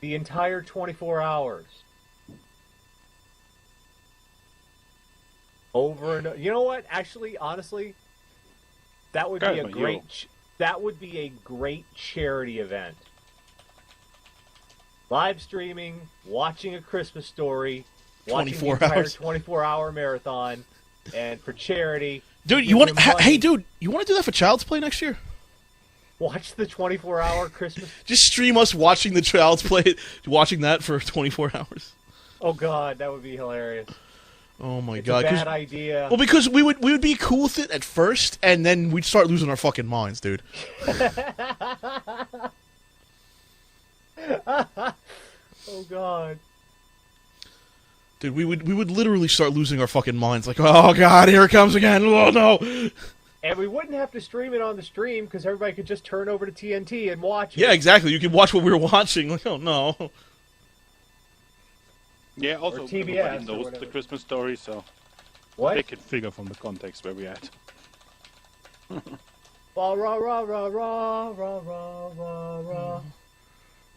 The entire 24 hours. Over and over. You know what? Actually, honestly, that would be a great. That would be a great charity event. Live streaming, watching A Christmas Story, watching the entire 24-hour marathon, and for charity. Dude, you want? Hey, dude, you want to do that for Child's Play next year? Watch the 24-hour Christmas. Just stream us watching the Child's Play, watching that for 24 hours. Oh God, that would be hilarious. Oh my God, bad idea. Well, because we would be cool with it at first, and then we'd start losing our fucking minds, dude. Oh God. Dude, we would literally start losing our fucking minds. Like, oh God, here it comes again. Oh no. And we wouldn't have to stream it on the stream because everybody could just turn over to TNT and watch it. Yeah, exactly. You could watch what we were watching. Like, oh no. Yeah, also everybody knows the Christmas Story, so they can figure from the context where we're at. Rah rah rah rah rah rah rah rah rah.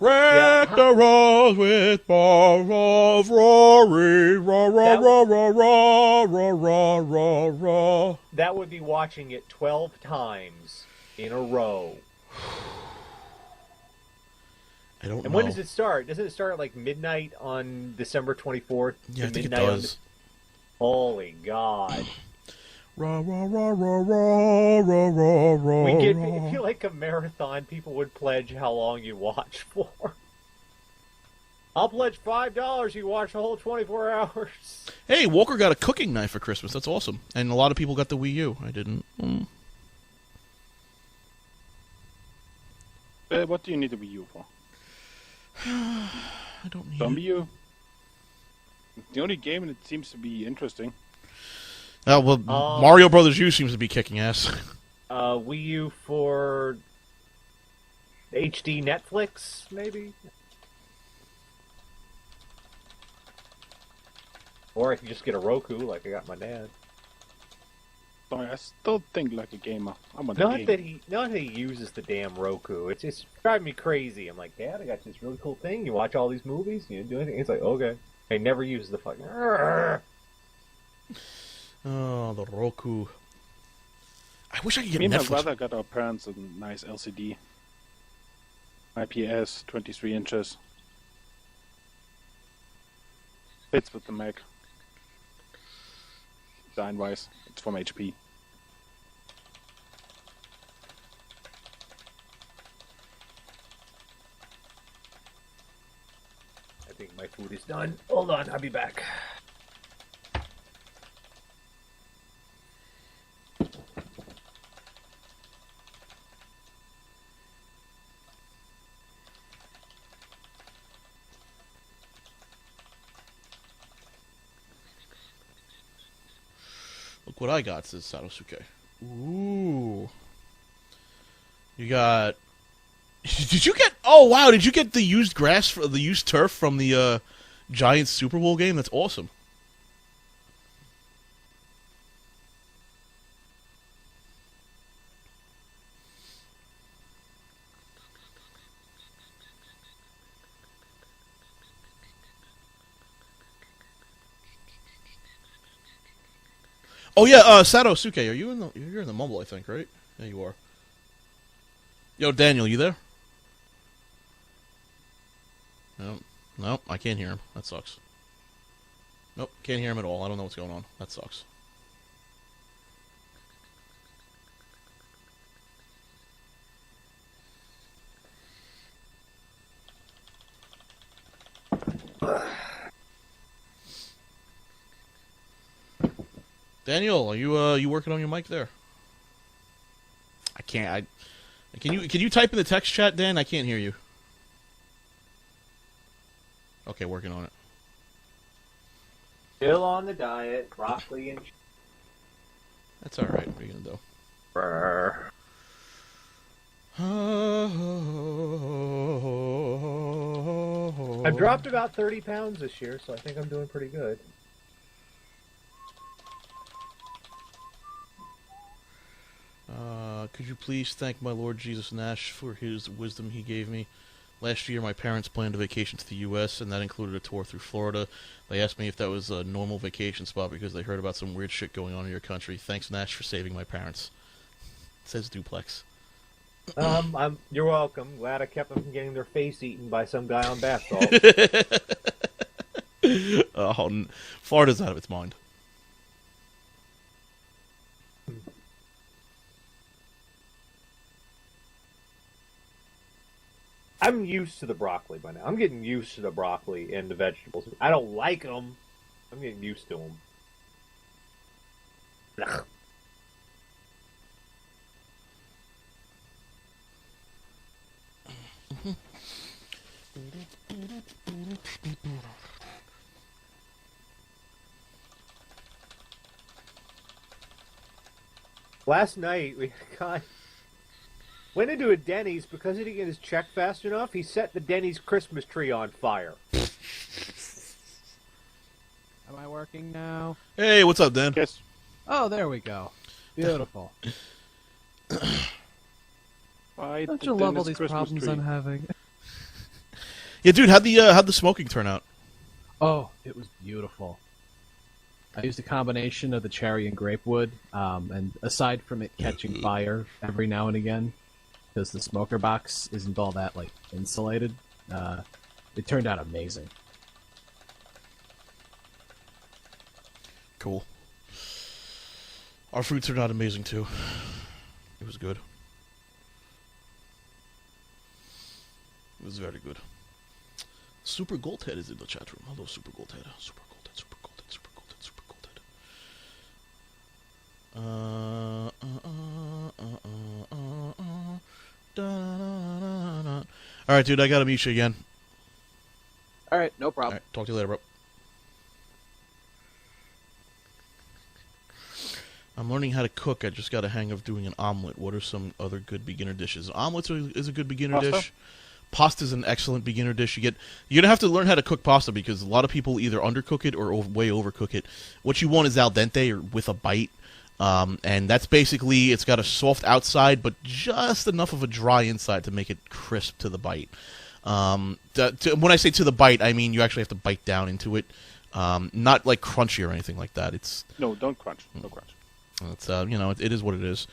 Wreck the rolls with bar of Rory, rah rah rah rah rah rah rah rah rah. That would be watching it 12 times in a row. I don't know. And when does it start? Doesn't it start at like midnight on December 24th? Yeah, I think it does. Holy God. Rah, rah, rah, rah, rah, rah, rah, rah. I feel like a marathon, people would pledge how long you watch for. I'll pledge $5 you watch the whole 24 hours. Hey, Walker got a cooking knife for Christmas. That's awesome. And a lot of people got the Wii U. I didn't. What do you need the Wii U for? I don't need Zombie U? The only game that seems to be interesting. Oh, well, Mario Brothers U seems to be kicking ass. Wii U for HD Netflix, maybe? Or I can just get a Roku like I got my dad. Sorry, I still think like a gamer. I'm a Not that he uses the damn Roku. It's driving me crazy. I'm like, Dad, I got this really cool thing. You watch all these movies, you didn't do anything. It's like, okay. I never use the fucking. Oh, the Roku. I wish I could get Me and Netflix. my brother got our parents a nice LCD. IPS, 23 inches. Fits with the Mac. Design-wise, it's from HP. I think my food is done. Hold on, I'll be back. Look what I got, says Sadosuke. Ooh. You got... Did you get... Oh, wow, did you get the used grass, the used turf from the Giants Super Bowl game? That's awesome. Oh yeah, Sadosuke, are you in the? You're in the mumble, I think, right? Yeah, you are. Yo, Daniel, you there? No, I can't hear him. That sucks. Nope, can't hear him at all. I don't know what's going on. That sucks. Daniel, are you working on your mic there? I can't. Can you type in the text chat, Dan? I can't hear you. Okay, working on it. Still on the diet, broccoli and. That's all right. What are you gonna do? Brr. I've dropped about 30 pounds this year, so I think I'm doing pretty good. Could you please thank my Lord Jesus Nash for his wisdom he gave me Last year, my parents planned a vacation to the U.S., and that included a tour through Florida. They asked me if that was a normal vacation spot because they heard about some weird shit going on in your country. Thanks, Nash, for saving my parents. It says Duplex. You're welcome. Glad I kept them from getting their face eaten by some guy on bath salts. Florida's out of its mind. I'm used to the broccoli by now. I'm getting used to the broccoli and the vegetables. I don't like them. I'm getting used to them. Ugh. Last night we went into a Denny's because he didn't get his check fast enough. He set the Denny's Christmas tree on fire. Am I working now? Hey, what's up, Dan? Yes. Oh, there we go. Beautiful. Don't you love all these problems I'm having? Yeah, dude, how'd the smoking turn out? Oh, it was beautiful. I used a combination of the cherry and grape wood, and aside from it catching fire every now and again, because the smoker box isn't all that like insulated, it turned out amazing. Cool. Our food turned out amazing too. It was good. It was very good. Super Goldhead is in the chat room. Hello, Super Goldhead. Super Goldhead, Super Goldhead, Super Goldhead, Super Goldhead. Alright, dude, I gotta meet you again. Alright, no problem. Alright, talk to you later, bro. I'm learning how to cook. I just got a hang of doing an omelet. What are some other good beginner dishes? Omelets is a good beginner dish. Pasta's an excellent beginner dish. You're gonna have to learn how to cook pasta because a lot of people either undercook it or way overcook it. What you want is al dente or with a bite, and that's basically it's got a soft outside but just enough of a dry inside to make it crisp to the bite. When I say to the bite, I mean you actually have to bite down into it, not like crunchy or anything like that. No, don't crunch. No crunch. It's it is what it is.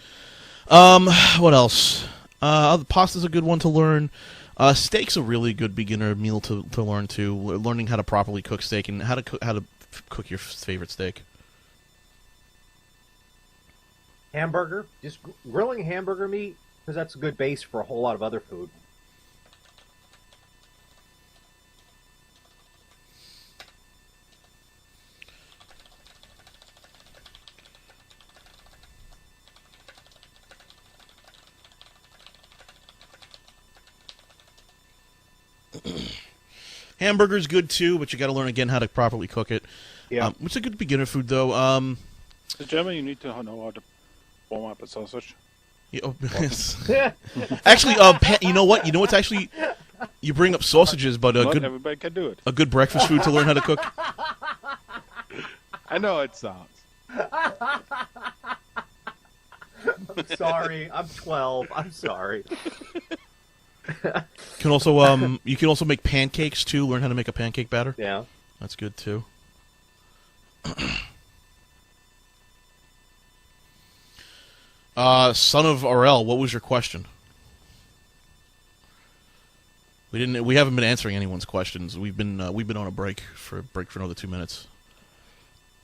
What else? Pasta's a good one to learn. Steak's a really good beginner meal to learn too. Learning how to properly cook steak and how to cook your favorite steak. Hamburger, just grilling hamburger meat because that's a good base for a whole lot of other food. Hamburger's good too, but you got to learn again how to properly cook it. Yeah, it's a good beginner food though. In German, you need to know how to warm up a sausage. Yeah, actually, you know what? It's actually you bring up sausages, but Not everybody can do it. A good breakfast food to learn how to cook. I know it sounds. I'm sorry. I'm 12. I'm sorry. You can also make pancakes too. Learn how to make a pancake batter. Yeah, that's good too. Son of RL, what was your question? We haven't been answering anyone's questions. We've been on a break for another 2 minutes,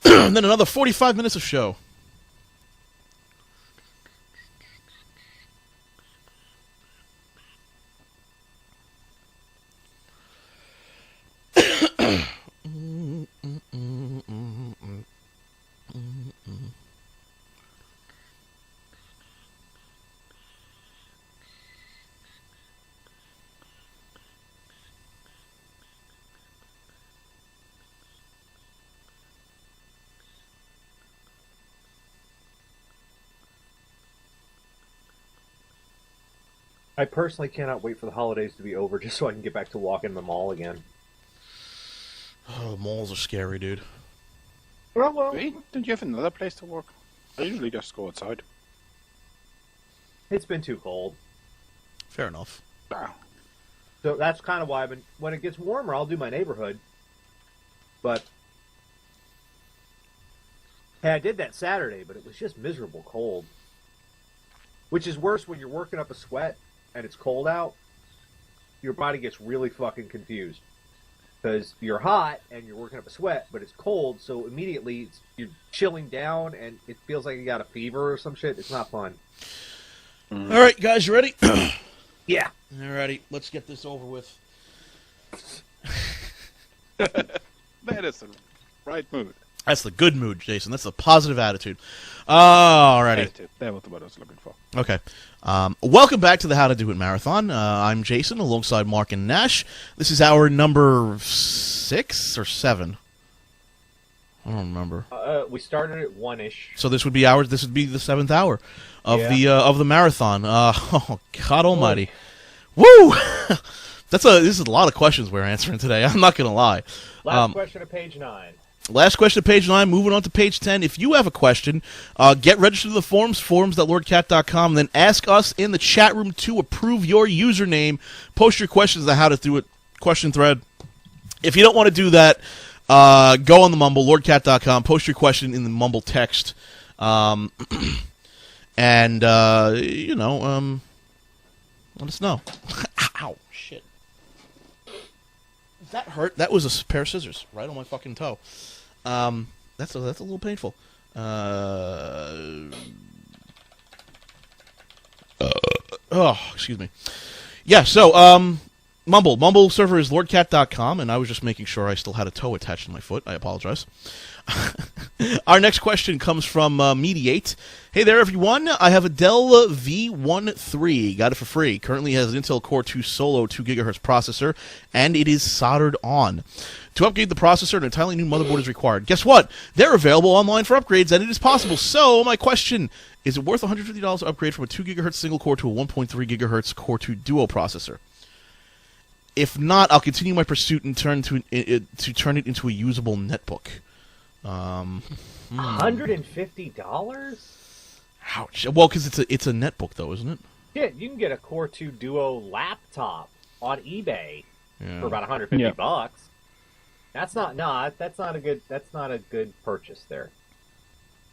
and then another 45 minutes of show. I personally cannot wait for the holidays to be over just so I can get back to walking the mall again. Oh, malls are scary, dude. Well. Wait, don't you have another place to work? I usually just go outside. It's been too cold. Fair enough. Ah. So that's kind of why when it gets warmer, I'll do my neighborhood. But hey, I did that Saturday, but it was just miserable cold. Which is worse when you're working up a sweat and it's cold out. Your body gets really fucking confused. Because you're hot and you're working up a sweat, but it's cold, so immediately you're chilling down and it feels like you got a fever or some shit. It's not fun. All right, guys, you ready? Yeah. All righty, let's get this over with. That is the right mood. That's the good mood, Jason. That's the positive attitude. All righty. Attitude. That was what I was looking for. Okay. Welcome back to the How to Do It Marathon. I'm Jason, alongside Mark and Nash. This is our number 6 or 7. I don't remember. We started at 1-ish. So this would be ours. This would be the 7th hour of the marathon. Oh God Almighty! Woo! This is a lot of questions we're answering today. I'm not gonna lie. Last question of page 9. Last question of page 9. Moving on to page 10. If you have a question, get registered to the forums.lordcat.com, then ask us in the chat room to approve your username. Post your questions on How to Do It question thread. If you don't want to do that, go on the Mumble, lordcat.com, post your question in the Mumble text, and, let us know. Ow, shit. That hurt. That was a pair of scissors right on my fucking toe. That's a little painful. Excuse me. Yeah, so, Mumble server is lordcat.com, and I was just making sure I still had a toe attached to my foot. I apologize. Our next question comes from Mediate. Hey there, everyone. I have a Dell V13. Got it for free. Currently has an Intel Core 2 Solo 2 GHz processor, and it is soldered on. To upgrade the processor, an entirely new motherboard is required. Guess what? They're available online for upgrades, and it is possible. So, my question, is it worth $150 to upgrade from a 2 GHz single core to a 1.3 GHz Core 2 Duo processor? If not, I'll continue my pursuit and turn it into a usable netbook. $150? Ouch. Well, because it's a netbook, though, isn't it? Yeah, you can get a Core 2 Duo laptop on eBay for about $150. That's not a good purchase there.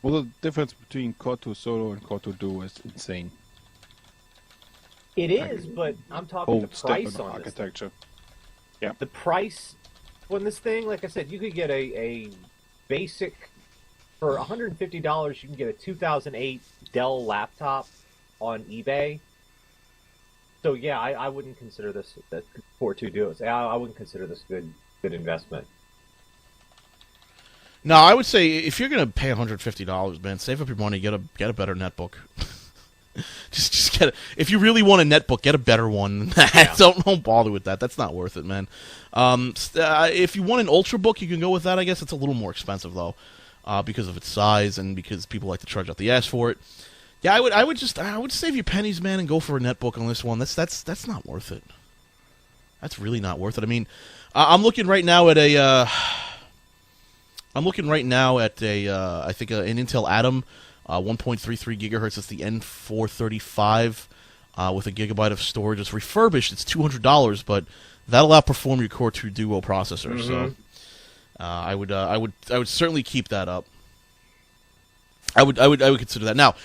Well, the difference between Core 2 Solo and Core 2 Duo is insane. It is, but I'm talking the price on architecture. This. Yeah. The price on this thing, like I said, you could get a basic for $150. You can get a 2008 Dell laptop on eBay. So yeah, I wouldn't consider this Core 2 Duos. I wouldn't consider this good investment. No, I would say if you're gonna pay $150, man, save up your money, get a better netbook. just get it. If you really want a netbook, get a better one. Yeah. Don't bother with that. That's not worth it, man. If you want an ultrabook, you can go with that. I guess it's a little more expensive though, because of its size and because people like to charge out the ass for it. Yeah, I would save your pennies, man, and go for a netbook on this one. That's not worth it. That's really not worth it. I mean, I'm looking right now at a I think an Intel Atom. 1.33 gigahertz. It's the N435 with a gigabyte of storage. It's refurbished. It's $200, but that'll outperform your Core 2 Duo processor. Mm-hmm. So I would certainly keep that up. I would consider that. Now,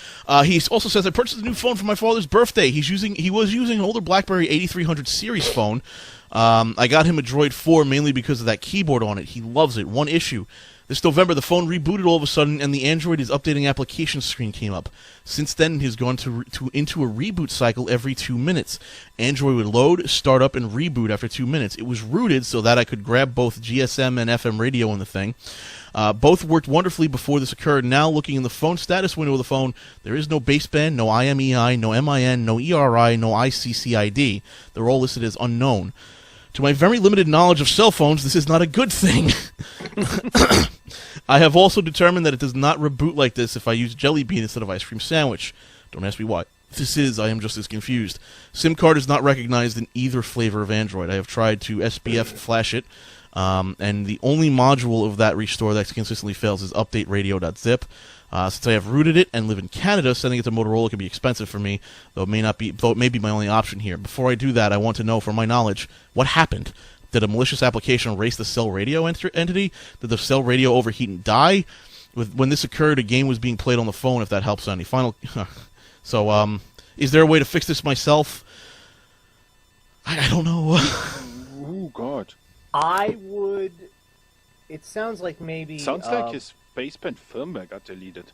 he also says I purchased a new phone for my father's birthday. He was using an older BlackBerry 8300 series phone. I got him a Droid 4 mainly because of that keyboard on it. He loves it. One issue. This November, the phone rebooted all of a sudden, and the Android is updating application screen came up. Since then, he's gone into a reboot cycle every 2 minutes. Android would load, start up, and reboot after 2 minutes. It was rooted so that I could grab both GSM and FM radio on the thing. Both worked wonderfully before this occurred. Now, looking in the phone status window of the phone, there is no baseband, no IMEI, no MIN, no ERI, no ICCID. They're all listed as unknown. To my very limited knowledge of cell phones, this is not a good thing. I have also determined that it does not reboot like this if I use Jelly Bean instead of Ice Cream Sandwich. Don't ask me why. I am just as confused. SIM card is not recognized in either flavor of Android. I have tried to SPF flash it, and the only module of that restore that consistently fails is update radio.zip. Since I have rooted it and live in Canada, sending it to Motorola can be expensive for me, though it may be my only option here. Before I do that, I want to know, for my knowledge, what happened. Did a malicious application erase the Cell Radio entity? Did the Cell Radio overheat and die? When this occurred, a game was being played on the phone, if that helps any. So, is there a way to fix this myself? I don't know. Oh, God. I would... It sounds like maybe... Sounds like his baseband firmware got deleted.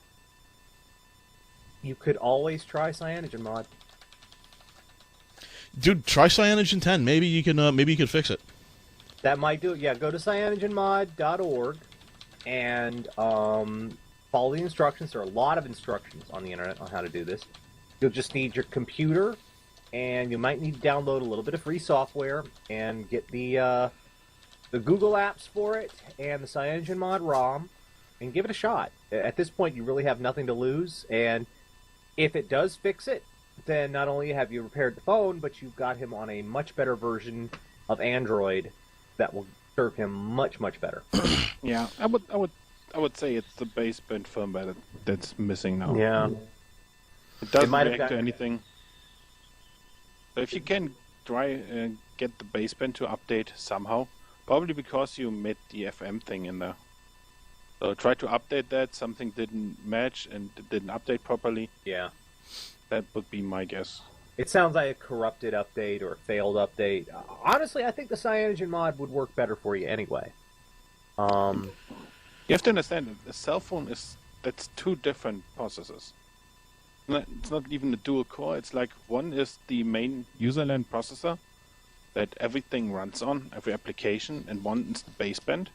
You could always try CyanogenMod. Dude, try Cyanogen10. Maybe you can fix it. That might do it. Yeah, go to cyanogenmod.org and follow the instructions. There are a lot of instructions on the internet on how to do this. You'll just need your computer, and you might need to download a little bit of free software and get the Google apps for it and the CyanogenMod ROM, and give it a shot. At this point, you really have nothing to lose, and if it does fix it, then not only have you repaired the phone, but you've got him on a much better version of Android that will serve him much, much better. Yeah, I would say it's the baseband firmware that's missing now. Yeah. It doesn't react to anything. So if you can try and get the baseband to update somehow, probably because you made the FM thing in there. So try to update that. Something didn't match and it didn't update properly. Yeah. That would be my guess. It sounds like a corrupted update or a failed update. Honestly, I think the Cyanogen mod would work better for you anyway. You have to understand that the cell phone that's two different processors. It's not even a dual core. It's like one is the main userland processor that everything runs on, every application, and one is the baseband,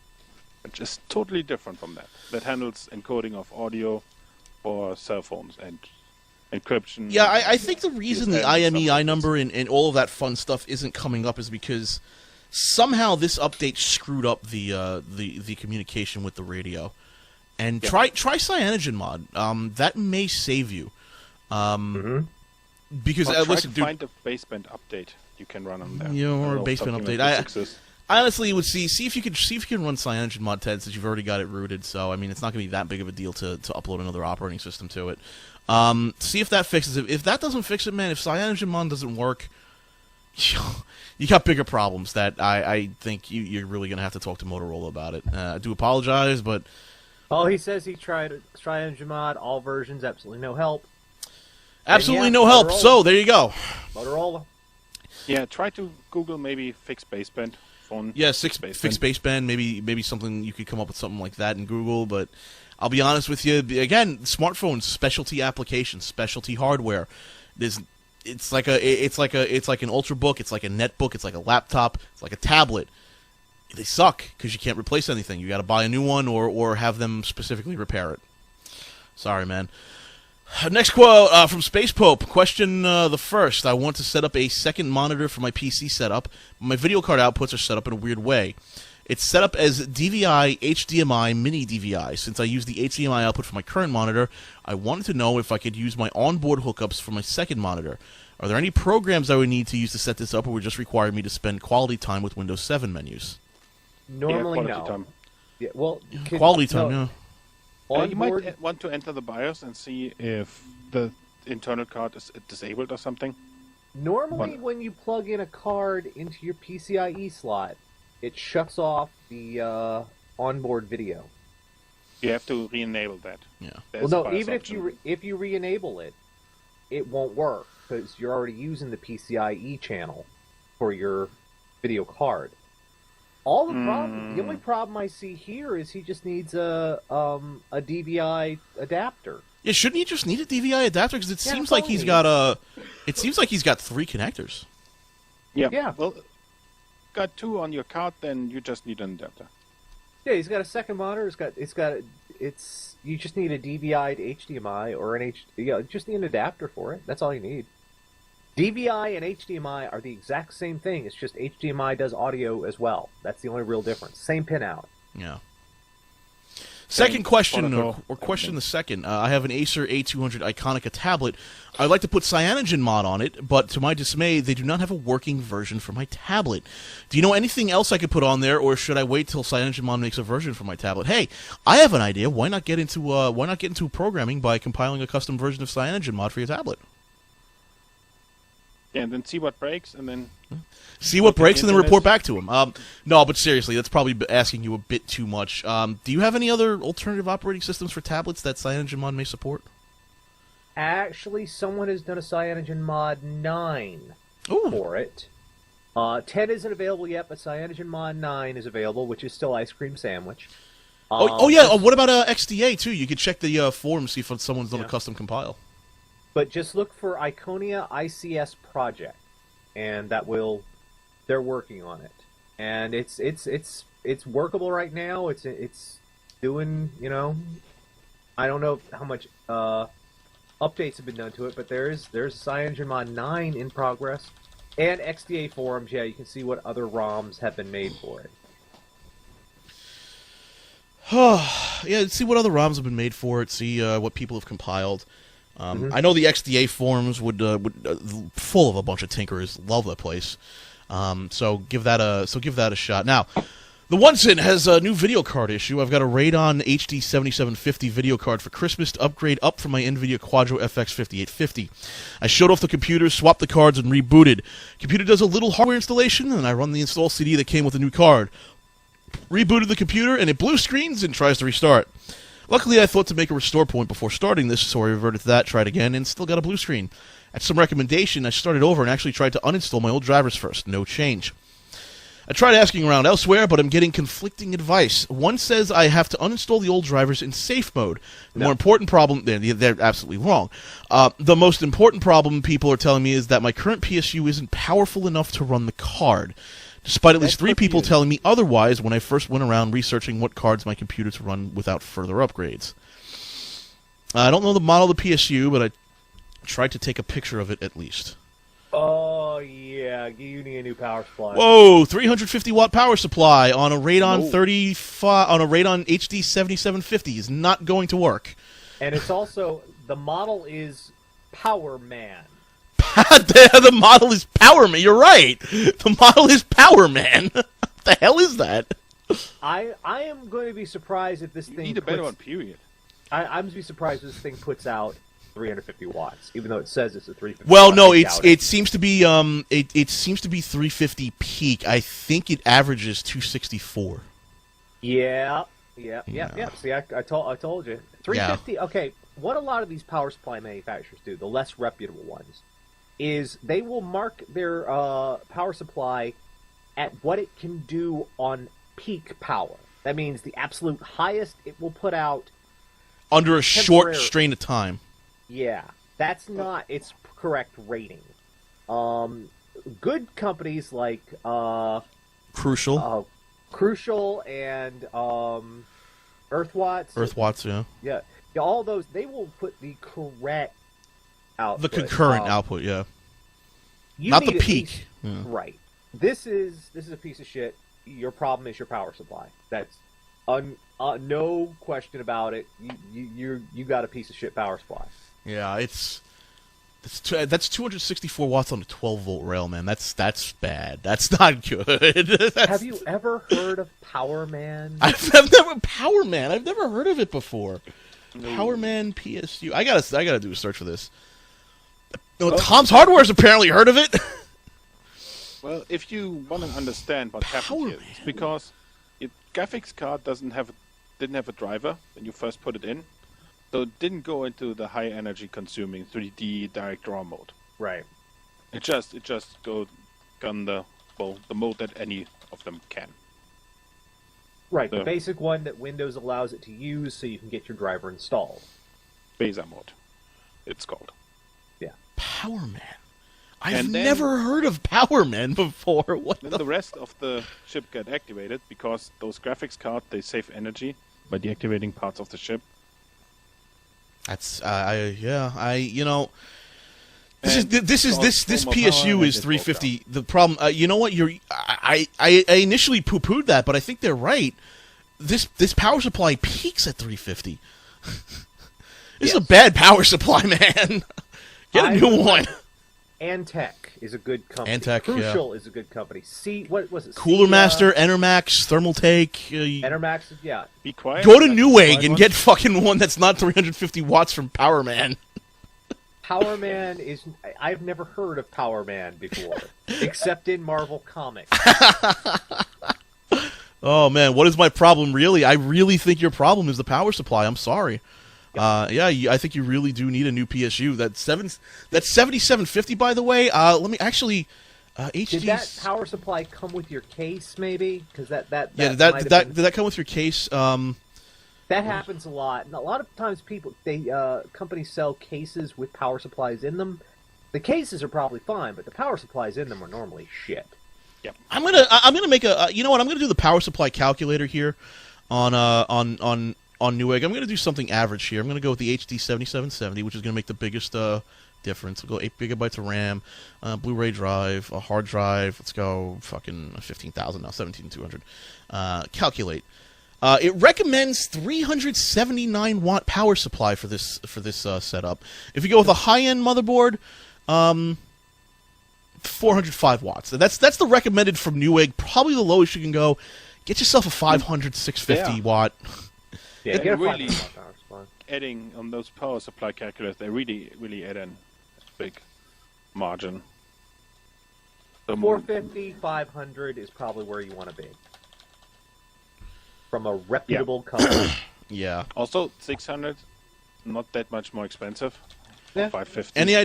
which is totally different from that. That handles encoding of audio for cell phones and encryption. Yeah, I think the reason the IMEI number and all of that fun stuff isn't coming up is because somehow this update screwed up the communication with the radio. And try Cyanogen mod. That may save you. Because listen, dude, find a baseband update you can run on there. Or a baseband update. I honestly would see if you can run Cyanogen mod 10 since you've already got it rooted. So I mean, it's not going to be that big of a deal to upload another operating system to it. See if that fixes it. If that doesn't fix it, man, if Cyanogen mod doesn't work, you got bigger problems that I think you're really going to have to talk to Motorola about it. I do apologize, but... Oh, he says he tried Cyanogen mod, all versions, absolutely no help. Absolutely no help, so there you go. Motorola. Yeah, try to Google maybe fix baseband phone. Yeah, fix baseband, maybe something, you could come up with something like that in Google, but... I'll be honest with you. Again, smartphones, specialty applications, specialty hardware. It's like an Ultrabook. It's like a netbook. It's like a laptop. It's like a tablet. They suck because you can't replace anything. You got to buy a new one or have them specifically repair it. Sorry, man. Next quote from Space Pope. Question the first. I want to set up a second monitor for my PC setup. My video card outputs are set up in a weird way. It's set up as DVI, HDMI, mini DVI. Since I use the HDMI output for my current monitor, I wanted to know if I could use my onboard hookups for my second monitor. Are there any programs I would need to use to set this up, or would just require me to spend quality time with Windows 7 menus? Normally, quality no. time. Yeah, well, quality time, yeah. You might want to enter the BIOS and see if the internal card is disabled or something. Normally, when you plug in a card into your PCIe slot, it shuts off the onboard video. You have to re-enable that. Yeah. Well, no, even if you re-enable it, it won't work because you're already using the PCIe channel for your video card. The only problem I see here is he just needs a DVI adapter. Yeah, shouldn't he just need a DVI adapter? Because it seems like he's got three connectors. Yeah. Well, got two on your card, then you just need an adapter. Yeah, he's got a second monitor. You just need a DVI to HDMI or just need an adapter for it. That's all you need. DVI and HDMI are the exact same thing. It's just HDMI does audio as well. That's the only real difference. Same pin out. Yeah. Second question, protocol, or question everything. the second. I have an Acer A200 Iconica tablet. I'd like to put Cyanogen mod on it, but to my dismay, they do not have a working version for my tablet. Do you know anything else I could put on there, or should I wait till Cyanogen mod makes a version for my tablet? Hey, I have an idea. Why not get into programming by compiling a custom version of Cyanogen mod for your tablet? Yeah, and then see what breaks, and then See what Look at breaks the and then internet. report back to him. No, but seriously, that's probably asking you a bit too much. Do you have any other alternative operating systems for tablets that CyanogenMod may support? Actually, someone has done a Cyanogen Mod 9 Ooh. for it. 10 isn't available yet, but Cyanogen Mod 9 is available, which is still Ice Cream Sandwich. Yeah. What about XDA too? You could check the forum, see if someone's done a custom compile. But just look for Iconia ICS project, and that will. They're working on it, and it's workable right now. It's doing, I don't know how much updates have been done to it, but there's CyanogenMod 9 in progress, and XDA forums. Yeah, you can see what other ROMs have been made for it. Yeah, see what other ROMs have been made for it. See what people have compiled. I know the XDA forums would full of a bunch of tinkerers. Love that place. So give that a shot. Now, the Onesen has a new video card issue. I've got a Radeon HD 7750 video card for Christmas to upgrade up from my NVIDIA Quadro FX 5850. I showed off the computer, swapped the cards, and rebooted. Computer does a little hardware installation, and I run the install CD that came with the new card. Rebooted the computer, and it blue screens and tries to restart. Luckily, I thought to make a restore point before starting this, so I reverted to that, tried again, and still got a blue screen. At some recommendation, I started over and actually tried to uninstall my old drivers first. No change. I tried asking around elsewhere, but I'm getting conflicting advice. One says I have to uninstall the old drivers in safe mode. The more important problem... They're absolutely wrong. The most important problem people are telling me is that my current PSU isn't powerful enough to run the card. Despite at least 3 people telling me otherwise when I first went around researching what cards my computer to run without further upgrades. I don't know the model of the PSU, but I tried to take a picture of it at least. Oh yeah, you need a new power supply. Whoa, 350 watt power supply on a Radeon Radeon HD 7750 is not going to work. And it's also the model is Power Man. The model is Power Man. You're right. The model is Power Man. What the hell is that? I am going to be surprised if this you thing. need a better one, period. I'm going to be surprised if this thing puts out 350 watts, even though it says it's a 350. Well, no, I doubt it seems to be it seems to be 350 peak. I think it averages 264. Yeah. See, I told you. 350. Yeah. Okay, what a lot of these power supply manufacturers do, the less reputable ones, is they will mark their power supply at what it can do on peak power. That means the absolute highest it will put out under a short strain of time. Yeah, that's not its correct rating. Good companies like Crucial and Earthwatts. Yeah. Yeah, all those, they will put the correct output. The concurrent output, yeah. You Not need the at peak. least- Yeah. Right. This is a piece of shit. Your problem is your power supply. That's no question about it. You got a piece of shit power supply. Yeah, that's 264 watts on a 12 volt rail, man. That's bad. That's not good. Have you ever heard of Power Man? I've never Power Man. I've never heard of it before. Power Man PSU. I gotta do a search for this. No, Tom's Hardware's apparently heard of it. Well, if you want to understand what happened here, it's because your graphics card didn't have a driver when you first put it in, so it didn't go into the high energy consuming 3D direct draw mode. Right. It just gun the mode that any of them can. Right, the basic one that Windows allows it to use so you can get your driver installed. Beta mode, it's called. Yeah. Power Man. I've never heard of Power Man before. What Then the rest of the chip get activated because those graphics cards, they save energy by deactivating parts of the chip. That's this PSU is 350. The problem, you know what? I initially poo-pooed that, but I think they're right. this power supply peaks at 350. This is a bad power supply, man. Get a new one. Antec is a good company. Antec, Crucial is a good company. What was it? Cooler Master, Enermax, Thermal Take. Enermax, yeah. Be quiet. Go to Newegg and get fucking one that's not 350 watts from Power Man. Power Man is... I've never heard of Power Man before, except in Marvel Comics. Oh, man, what is my problem, really? I really think your problem is the power supply. I'm sorry. I think you really do need a new PSU. That's 7750, by the way. Let me actually... Did that power supply come with your case, maybe? Because that did that come with your case? That happens a lot. And a lot of times companies sell cases with power supplies in them. The cases are probably fine, but the power supplies in them are normally shit. Yep. I'm gonna make a you know what? I'm gonna do the power supply calculator here on Newegg. I'm gonna do something average here. I'm gonna go with the HD 7770, which is gonna make the biggest difference. We'll go 8 gigabytes of RAM, Blu-ray drive, a hard drive. Let's go fucking 15,000 now, 17,200. Calculate. It recommends 379 watt power supply for this setup. If you go with a high-end motherboard, 405 watts. That's the recommended from Newegg. Probably the lowest you can go. Get yourself a 500 650 watt. Yeah, get a really 500 watt power supply. Adding on those power supply calculators, they really add in a big margin. 450, 500 is probably where you want to be. From a reputable company. Yeah. Also, 600, not that much more expensive. Yeah. 550. Any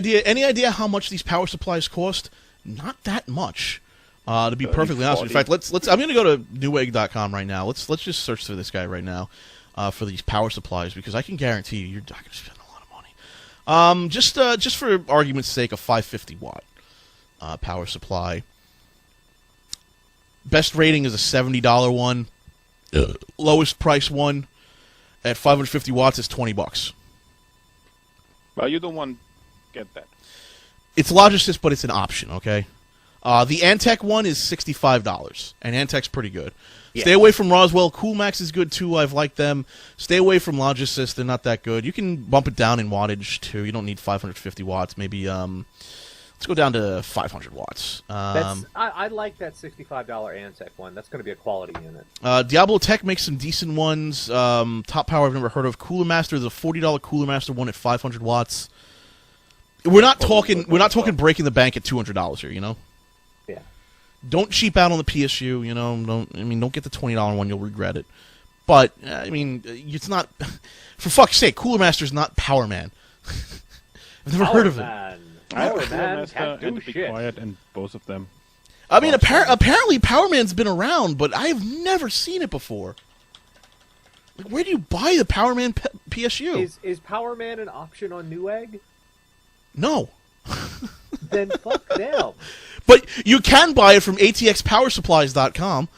idea how much these power supplies cost? Not that much. To be perfectly honest with you. In fact, let's I'm going to go to newegg.com right now. Let's just search for this guy right now for these power supplies, because I can guarantee you're not going to spend a lot of money. Just for argument's sake, a 550 watt power supply. Best rating is a $70 one. Lowest price one at 550 watts is $20. Well, you don't want to get that. It's Logisys, but it's an option, okay? The Antec one is $65, and Antec's pretty good. Yeah. Stay away from Roswell. Coolmax is good, too. I've liked them. Stay away from Logisys. They're not that good. You can bump it down in wattage, too. You don't need 550 watts. Maybe, let's go down to 500 watts. I like that $65 Antec one. That's going to be a quality unit. Diablo Tech makes some decent ones. Top Power I've never heard of. Cooler Master, there's a $40 Cooler Master one at 500 watts. We're not talking breaking the bank at $200 here, you know? Yeah. Don't cheap out on the PSU, you know. Don't get the $20 one, you'll regret it. But it's not for fuck's sake, Cooler Master's not Power Man. I've never heard of it. Power Man can't do be shit. quiet in both of them. I mean, apparently Power Man's been around, but I have never seen it before. Like, where do you buy the Power Man PSU? Is Power Man an option on Newegg? No. Then fuck them. But you can buy it from atxpowersupplies.com.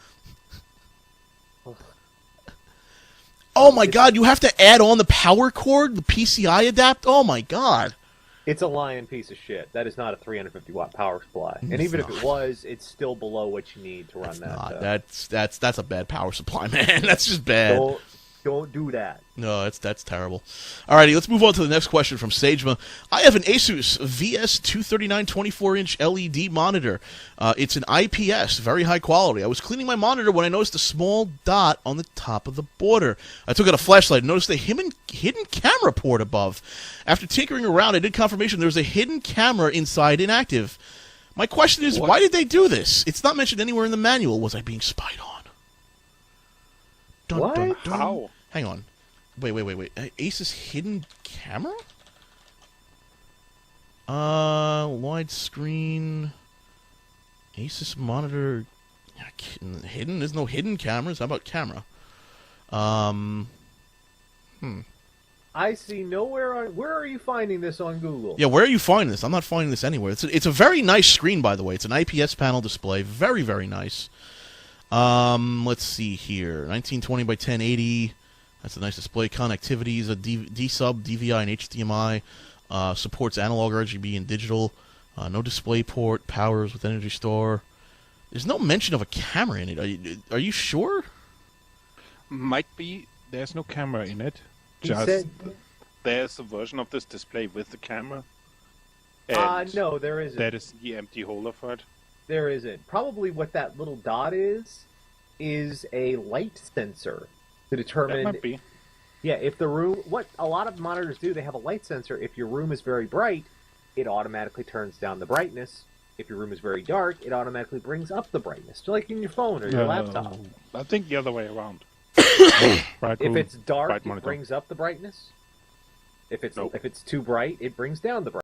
Oh my god, you have to add on the power cord, the PCI adapter? Oh my god. It's a lying piece of shit. That is not a 350 watt power supply. And even if it was, it's still below what you need to run that. That's a bad power supply, man. That's just bad. Don't do that. No, that's terrible. Alrighty, let's move on to the next question from Sagema. I have an Asus VS239 24-inch LED monitor. It's an IPS, very high quality. I was cleaning my monitor when I noticed a small dot on the top of the border. I took out a flashlight and noticed a hidden camera port above. After tinkering around, I did confirmation there was a hidden camera inside inactive. My question is, why did they do this? It's not mentioned anywhere in the manual. Was I being spied on? Dun, What? dun, dun. How? Hang on. Wait. Asus hidden camera? Widescreen. Asus monitor. Hidden? There's no hidden cameras. How about camera? I see nowhere on... Where are you finding this on Google? Yeah, where are you finding this? I'm not finding this anywhere. It's a very nice screen, by the way. It's an IPS panel display. Very, very nice. Let's see here. 1920 by 1080. That's a nice display. Connectivity is a D-sub, DVI, and HDMI. Supports analog, RGB, and digital. No display port. Powers with energy store. There's no mention of a camera in it. Are you sure? Might be there's no camera in it. He Just said, there's a version of this display with the camera. no, there isn't. That is the empty holder for it. There isn't. Probably what that little dot is a light sensor to determine. That might be. Yeah, if the room. What a lot of monitors do, they have a light sensor. If your room is very bright, it automatically turns down the brightness. If your room is very dark, it automatically brings up the brightness, just like in your phone or your laptop. I think the other way around. Bright If room, it's dark, bright it monitor. brings up the brightness. If it's Nope. if it's too bright, it brings down the brightness.